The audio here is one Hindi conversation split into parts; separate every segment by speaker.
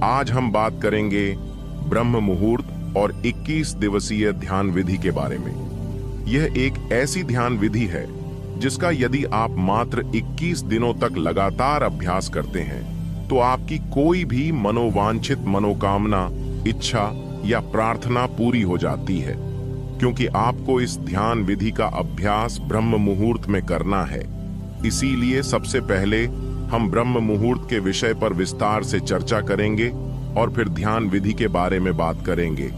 Speaker 1: आज हम बात करेंगे ब्रह्म मुहूर्त और 21 दिवसीय ध्यान विधि के बारे में। यह एक ऐसी ध्यान विधि है जिसका यदि आप मात्र 21 दिनों तक लगातार अभ्यास करते हैं तो आपकी कोई भी मनोवांछित मनोकामना, इच्छा या प्रार्थना पूरी हो जाती है, क्योंकि आपको इस ध्यान विधि का अभ्यास ब्रह्म मुहूर्त में करना है। इसीलिए सबसे पहले हम ब्रह्म मुहूर्त के विषय पर विस्तार से चर्चा करेंगे और फिर ध्यान विधि के बारे में बात करेंगे।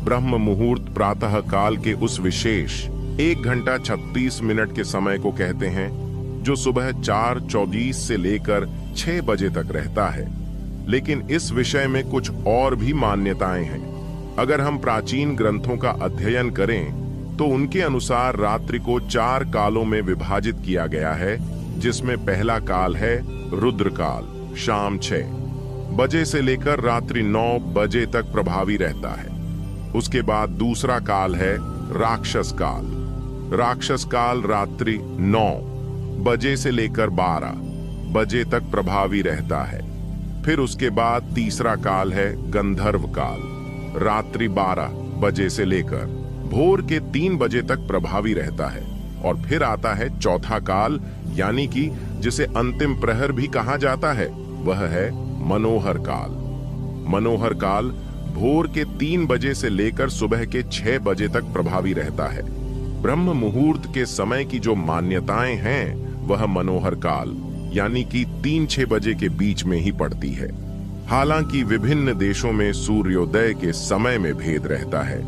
Speaker 1: ब्रह्म मुहूर्त प्रातः काल के उस विशेष 1 घंटा 36 मिनट के समय को कहते हैं जो सुबह 4:24 से लेकर 6 बजे तक रहता है। लेकिन इस विषय में कुछ और भी मान्यताएं हैं। अगर हम प्राचीन ग्रंथों का अध्ययन करें तो उनके अनुसार रात्रि को 4 कालों में विभाजित किया गया है, जिसमें पहला काल है रुद्र काल, शाम 6 बजे से लेकर रात्रि 9 बजे तक प्रभावी रहता है। उसके बाद दूसरा काल है राक्षस काल। राक्षस काल रात्रि 9 बजे से लेकर 12 बजे तक प्रभावी रहता है। फिर उसके बाद तीसरा काल है गंधर्व काल, रात्रि 12 बजे से लेकर भोर के 3 बजे तक प्रभावी रहता है। और फिर आता है चौथा काल, यानी कि जिसे अंतिम प्रहर भी कहा जाता है, वह है मनोहर काल। मनोहर काल भोर के 3 बजे से लेकर सुबह के 6 बजे तक प्रभावी रहता है। ब्रह्म मुहूर्त के समय की जो मान्यताएं हैं वह मनोहर काल यानी कि 3-6 बजे के बीच में ही पड़ती है। हालांकि विभिन्न देशों में सूर्योदय के समय में भेद रहता है।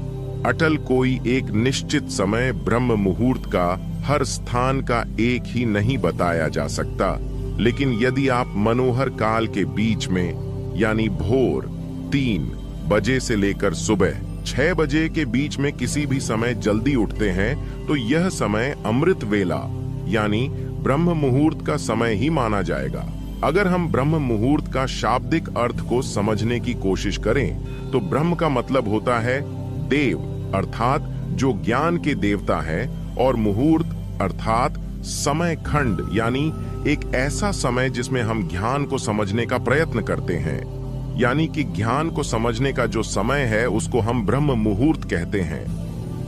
Speaker 1: अटल कोई एक निश्चित समय ब्रह्म मुहूर्त का हर स्थान का एक ही नहीं बताया जा सकता, लेकिन यदि आप मनोहर काल के बीच में यानी भोर 3 बजे से लेकर सुबह 6 बजे के बीच में किसी भी समय जल्दी उठते हैं तो यह समय अमृत वेला यानी ब्रह्म मुहूर्त का समय ही माना जाएगा। अगर हम ब्रह्म मुहूर्त का शाब्दिक अर्थ को समझने की कोशिश करें तो ब्रह्म का मतलब होता है देव अर्थात जो ज्ञान के देवता है, और मुहूर्त अर्थात समय खंड यानी एक ऐसा समय जिसमें हम ज्ञान को समझने का प्रयत्न करते हैं। यानी कि ज्ञान को समझने का जो समय है उसको हम ब्रह्म मुहूर्त कहते हैं।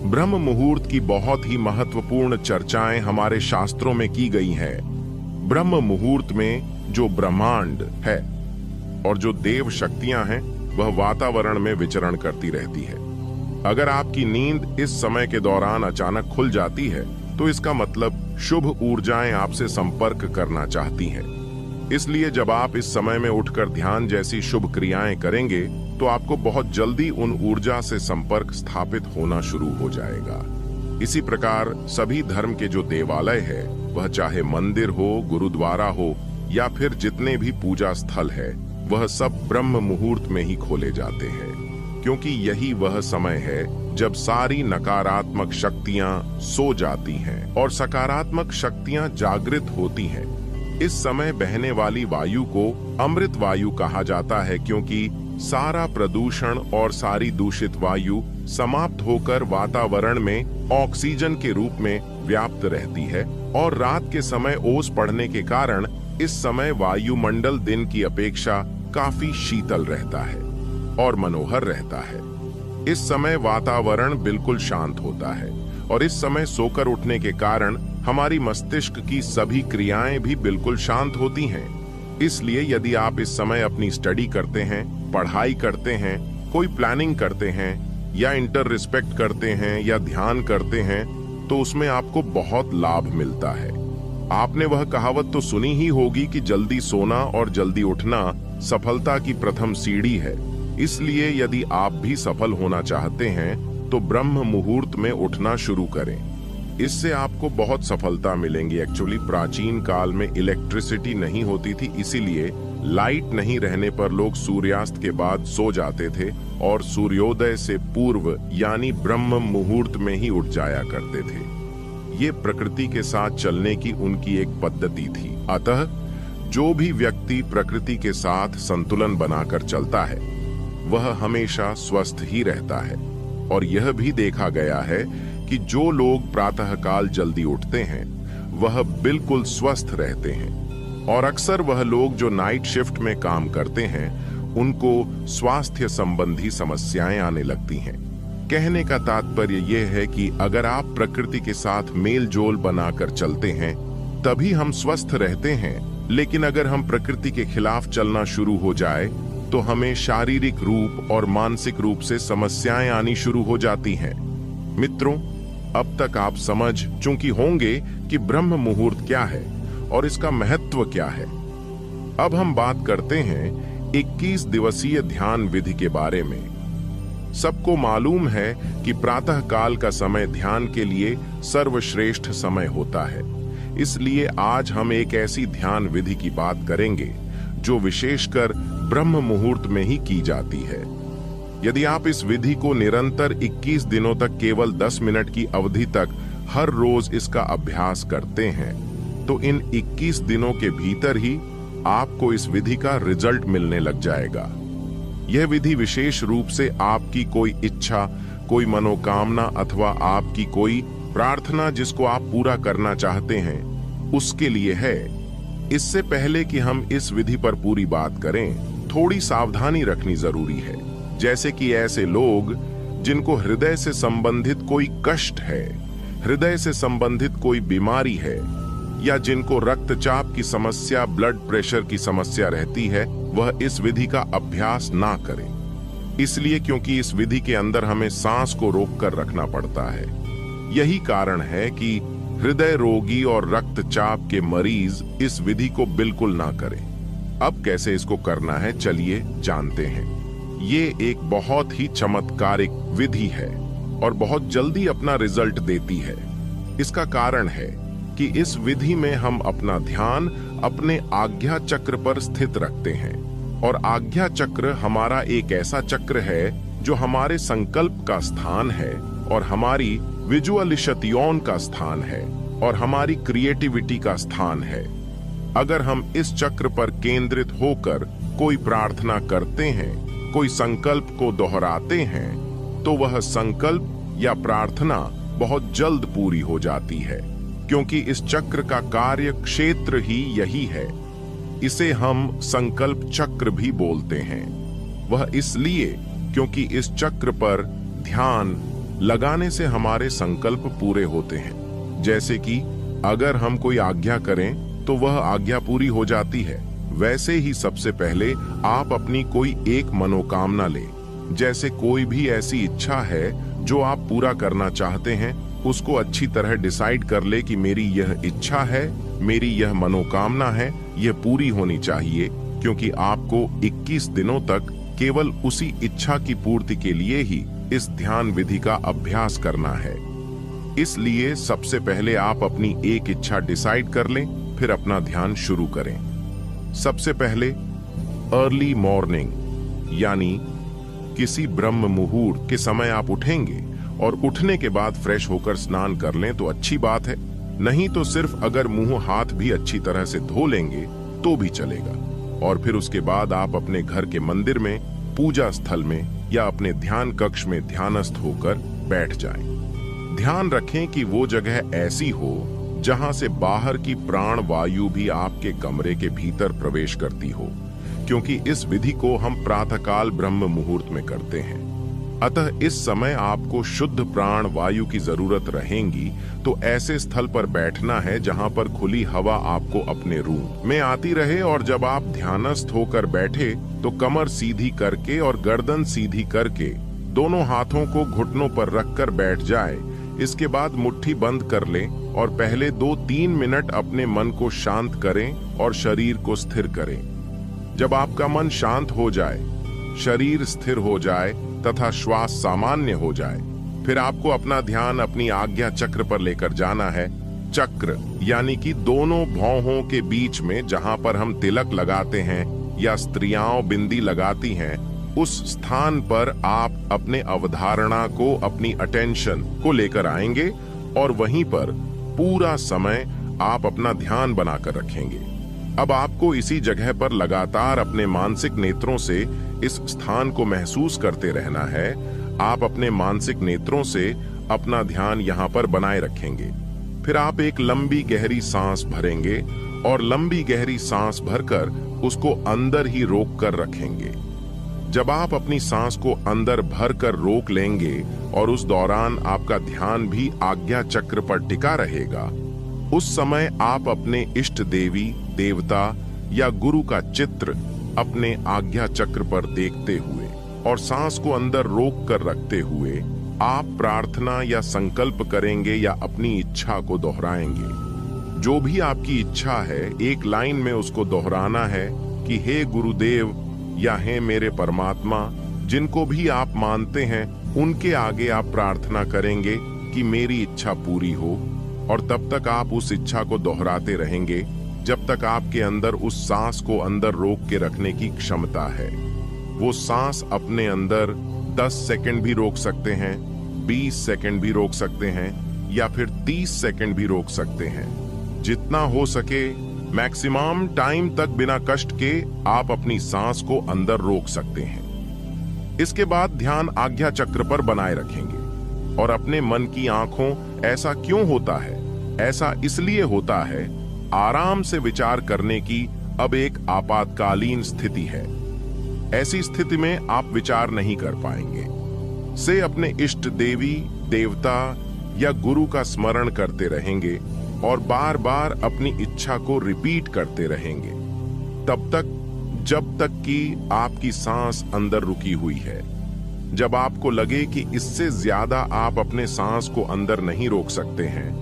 Speaker 1: ब्रह्म मुहूर्त की बहुत ही महत्वपूर्ण चर्चाएं हमारे शास्त्रों में की गई हैं। ब्रह्म मुहूर्त में जो ब्रह्मांड है और जो देव शक्तियां हैं वह वातावरण में विचरण करती रहती है। अगर आपकी नींद इस समय के दौरान अचानक खुल जाती है तो इसका मतलब शुभ ऊर्जाएं आपसे संपर्क करना चाहती हैं। इसलिए जब आप इस समय में उठकर ध्यान जैसी शुभ क्रियाएं करेंगे तो आपको बहुत जल्दी उन ऊर्जा से संपर्क स्थापित होना शुरू हो जाएगा। इसी प्रकार सभी धर्म के जो देवालय है, वह चाहे मंदिर हो, गुरुद्वारा हो या फिर जितने भी पूजा स्थल है, वह सब ब्रह्म मुहूर्त में ही खोले जाते हैं, क्योंकि यही वह समय है जब सारी नकारात्मक शक्तियां सो जाती हैं और सकारात्मक शक्तियां जागृत होती हैं। इस समय बहने वाली वायु को अमृत वायु कहा जाता है, क्योंकि सारा प्रदूषण और सारी दूषित वायु समाप्त होकर वातावरण में ऑक्सीजन के रूप में व्याप्त रहती है। और रात के समय ओस पड़ने के कारण इस समय वायुमंडल दिन की अपेक्षा काफी शीतल रहता है और मनोहर रहता है। इस समय वातावरण बिल्कुल शांत होता है और इस समय सोकर उठने के कारण हमारी मस्तिष्क की सभी क्रियाएं भी बिल्कुल शांत होती हैं। इसलिए यदि आप इस समय अपनी स्टडी करते हैं, पढ़ाई करते हैं, कोई प्लानिंग करते हैं या इंटर रिस्पेक्ट करते हैं या ध्यान करते हैं तो उसमें आपको बहुत लाभ मिलता है। आपने वह कहावत तो सुनी ही होगी कि जल्दी सोना और जल्दी उठना सफलता की प्रथम सीढ़ी है। इसलिए यदि आप भी सफल होना चाहते हैं तो ब्रह्म मुहूर्त में उठना शुरू करें। इससे आपको बहुत सफलता मिलेंगी। एक्चुअली प्राचीन काल में इलेक्ट्रिसिटी नहीं होती थी, इसीलिए लाइट नहीं रहने पर लोग सूर्यास्त के बाद सो जाते थे और सूर्योदय से पूर्व यानी ब्रह्म मुहूर्त में ही उठ जाया करते थे। ये प्रकृति के साथ चलने की उनकी एक पद्धति थी। अतः जो भी व्यक्ति प्रकृति के साथ संतुलन बनाकर चलता है वह हमेशा स्वस्थ ही रहता है। और यह भी देखा गया है कि जो लोग प्रातःकाल जल्दी उठते हैं वह बिल्कुल स्वस्थ रहते हैं। और अक्सर वह लोग जो नाइट शिफ्ट में काम करते हैं उनको स्वास्थ्य संबंधी समस्याएं आने लगती हैं। कहने का तात्पर्य यह है कि अगर आप प्रकृति के साथ मेल जोल बनाकर चलते हैं तभी हम स्वस्थ रहते हैं, लेकिन अगर हम प्रकृति के खिलाफ चलना शुरू हो जाए तो हमें शारीरिक रूप और मानसिक रूप से समस्याएं आनी शुरू हो जाती हैं। मित्रों, अब तक आप समझ चुके होंगे कि ब्रह्म मुहूर्त क्या है और इसका महत्व क्या है। अब हम बात करते हैं 21 दिवसीय ध्यान विधि के बारे में। सबको मालूम है कि प्रातः काल का समय ध्यान के लिए सर्वश्रेष्ठ समय होता है, इसलिए आज हम एक ऐसी ध्यान विधि की बात करेंगे जो विशेषकर ब्रह्म मुहूर्त में ही की जाती है। यदि आप इस विधि को निरंतर 21 दिनों तक केवल 10 मिनट की अवधि तक हर रोज इसका अभ्यास करते हैं तो इन 21 दिनों के भीतर ही आपको इस विधि का रिजल्ट मिलने लग जाएगा। यह विधि विशेष रूप से आपकी कोई इच्छा, कोई मनोकामना अथवा आपकी कोई प्रार्थना जिसको आप पूरा करना चाहते हैं उसके लिए है। इससे पहले कि हम इस विधि पर पूरी बात करें, थोड़ी सावधानी रखनी जरूरी है। जैसे कि ऐसे लोग जिनको हृदय से संबंधित कोई कष्ट है, हृदय से संबंधित कोई बीमारी है, या जिनको रक्तचाप की समस्या, ब्लड प्रेशर की समस्या रहती है, वह इस विधि का अभ्यास ना करें। इसलिए क्योंकि इस विधि के अंदर हमें सांस को रोककर रखना पड़ता है। यही कारण है कि हृदय रोगी और रक्तचाप के मरीज इस विधि को बिल्कुल ना करें। अब कैसे इसको करना है, चलिए जानते हैं। ये एक बहुत ही चमत्कारिक विधि है और बहुत जल्दी अपना रिजल्ट देती है। इसका कारण है कि इस विधि में हम अपना ध्यान अपने आज्ञा चक्र पर स्थित रखते हैं, और आज्ञा चक्र हमारा एक ऐसा चक्र है जो हमारे संकल्प का स्थान है और हमारी विजुअलिशतियों का स्थान है और हमारी क्रिएटिविटी का स्थान है। अगर हम इस चक्र पर केंद्रित होकर कोई प्रार्थना करते हैं, कोई संकल्प को दोहराते हैं, तो वह संकल्प या प्रार्थना बहुत जल्द पूरी हो जाती है, क्योंकि इस चक्र का कार्य क्षेत्र ही यही है। इसे हम संकल्प चक्र भी बोलते हैं। वह इसलिए क्योंकि इस चक्र पर ध्यान लगाने से हमारे संकल्प पूरे होते हैं। जैसे कि अगर हम कोई आज्ञा करें तो वह आज्ञा पूरी हो जाती है, वैसे ही सबसे पहले आप अपनी कोई एक मनोकामना लें। जैसे कोई भी ऐसी इच्छा है जो आप पूरा करना चाहते हैं, उसको अच्छी तरह डिसाइड कर ले कि मेरी यह इच्छा है, मेरी यह मनोकामना है, यह पूरी होनी चाहिए, क्योंकि आपको 21 दिनों तक केवल उसी इच्छा की पूर्ति के लिए ही इस ध्यान विधि का अभ्यास करना है। इसलिए सबसे पहले आप अपनी एक इच्छा डिसाइड कर लें, फिर अपना ध्यान शुरू करें। सबसे पहले अर्ली मॉर्निंग यानी किसी ब्रह्म मुहूर्त के समय आप उठेंगे, और उठने के बाद फ्रेश होकर स्नान कर लें तो अच्छी बात है। नहीं तो सिर्फ अगर मुंह हाथ भी अच्छी तरह से धो लेंगे तो भी चलेगा। और फिर उसके बाद आप अपने घर के मंदिर में, पूजा स्थल में या अपने ध्यान कक्ष में ध्यानस्थ होकर बैठ जाएं। ध्यान रखें कि वो जगह ऐसी हो जहां से बाहर की प्राण वायु भी आपके कमरे के भीतर प्रवेश करती हो, क्योंकि इस विधि को हम प्रातःकाल ब्रह्म मुहूर्त में करते हैं। अतः इस समय आपको शुद्ध प्राण वायु की जरूरत रहेगी, तो ऐसे स्थल पर बैठना है जहां पर खुली हवा आपको अपने रूम में आती रहे। और जब आप ध्यानस्थ होकर बैठे तो कमर सीधी करके और गर्दन सीधी करके दोनों हाथों को घुटनों पर रखकर बैठ जाए। इसके बाद मुट्ठी बंद कर लें और पहले 2-3 मिनट अपने मन को शांत करें और शरीर को स्थिर करें। जब आपका मन शांत हो जाए, शरीर स्थिर हो जाए तथा श्वास सामान्य हो जाए, फिर आपको अपना ध्यान अपनी आज्ञा चक्र पर लेकर जाना है। चक्र यानी कि दोनों भौहों के बीच में जहां पर हम तिलक लगाते हैं या स्त्रियां बिंदी लगाती हैं, उस स्थान पर आप अपने अवधारणा को, अपनी अटेंशन को लेकर आएंगे और वहीं पर पूरा समय आप अपना ध्यान बनाकर रखेंगे। अब आपको इसी जगह पर लगातार अपने मानसिक नेत्रों से इस स्थान को महसूस करते रहना है। आप अपने मानसिक नेत्रों से अपना ध्यान यहाँ पर बनाए रखेंगे। फिर आप एक लंबी गहरी सांस भरेंगे और लंबी गहरी सांस भरकर उसको अंदर ही रोक कर रखेंगे। जब आप अपनी सांस को अंदर भर कर रोक लेंगे और उस दौरान आपका ध्यान भी आज्ञा चक्र पर टिका रहेगा, उस समय आप अपने इष्ट देवी देवता या गुरु का चित्र अपने आज्ञा चक्र पर देखते हुए और सांस को अंदर रोक कर रखते हुए आप प्रार्थना या संकल्प करेंगे या अपनी इच्छा को दोहराएंगे। जो भी आपकी इच्छा है, एक लाइन में उसको दोहराना है कि हे गुरुदेव या हे मेरे परमात्मा, जिनको भी आप मानते हैं उनके आगे आप प्रार्थना करेंगे कि मेरी इच्छा पूरी हो। और तब तक आप उस इच्छा को दोहराते रहेंगे जब तक आपके अंदर उस सांस को अंदर रोक के रखने की क्षमता है। वो सांस अपने अंदर 10 सेकंड भी रोक सकते हैं, 20 सेकंड भी रोक सकते हैं या फिर 30 सेकंड भी रोक सकते हैं। जितना हो सके मैक्सिमम टाइम तक बिना कष्ट के आप अपनी सांस को अंदर रोक सकते हैं। इसके बाद ध्यान आज्ञा चक्र पर बनाए रखेंगे और अपने मन की आंखों, ऐसा क्यों होता है? ऐसा इसलिए होता है, आराम से विचार करने की अब एक आपातकालीन स्थिति है। ऐसी स्थिति में आप विचार नहीं कर पाएंगे। से अपने इष्ट देवी देवता या गुरु का स्मरण करते रहेंगे और बार बार अपनी इच्छा को रिपीट करते रहेंगे तब तक जब तक कि आपकी सांस अंदर रुकी हुई है। जब आपको लगे कि इससे ज्यादा आप अपने सांस को अंदर नहीं रोक सकते हैं,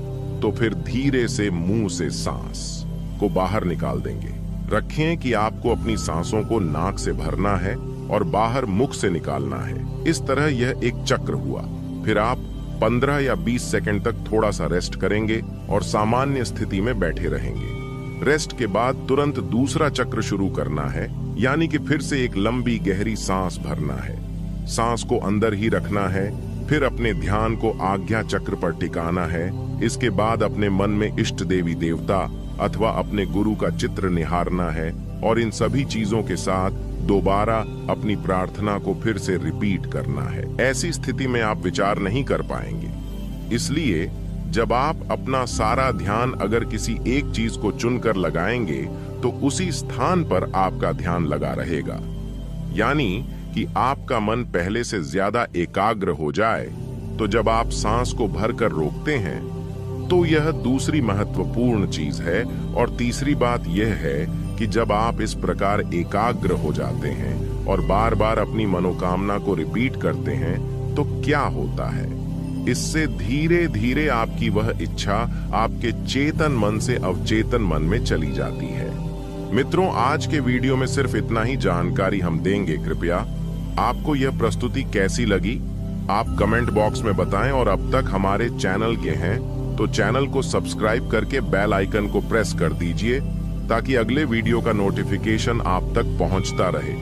Speaker 1: तो फिर धीरे से मुंह से सांस को बाहर निकाल देंगे। रखें कि आपको अपनी सांसों को नाक से भरना है और बाहर मुख से निकालना है। इस तरह यह एक चक्र हुआ। फिर आप 15 या 20 सेकंड तक थोड़ा सा रेस्ट करेंगे और सामान्य स्थिति में बैठे रहेंगे। रेस्ट के बाद तुरंत दूसरा चक्र शुरू करना है, यानी कि फिर से एक लंबी गहरी सांस भरना है। सांस को अंदर ही रखना है, फिर अपने ध्यान को आज्ञा चक्र पर टिकाना है। इसके बाद अपने मन में इष्ट देवी देवता अथवा अपने गुरु का चित्र निहारना है और इन सभी चीजों के साथ दोबारा अपनी प्रार्थना को फिर से रिपीट करना है। ऐसी स्थिति में आप विचार नहीं कर पाएंगे। इसलिए जब आप अपना सारा ध्यान अगर किसी एक चीज को चुनकर लगाएंगे तो उसी स्थान पर आपका ध्यान लगा रहेगा। यानी कि आपका मन पहले से ज्यादा एकाग्र हो जाए। तो जब आप सांस को भरकर रोकते हैं तो यह दूसरी महत्वपूर्ण चीज है। और तीसरी बात यह है कि जब आप इस प्रकार एकाग्र हो जाते हैं और बार बार अपनी मनोकामना को रिपीट करते हैं तो क्या होता है, इससे धीरे धीरे आपकी वह इच्छा आपके चेतन मन से अवचेतन मन में चली जाती है। मित्रों, आज के वीडियो में सिर्फ इतना ही जानकारी हम देंगे। कृपया आपको यह प्रस्तुति कैसी लगी आप कमेंट बॉक्स में बताएं और अब तक हमारे चैनल के हैं तो चैनल को सब्सक्राइब करके बेल आइकन को प्रेस कर दीजिए ताकि अगले वीडियो का नोटिफिकेशन आप तक पहुंचता रहे।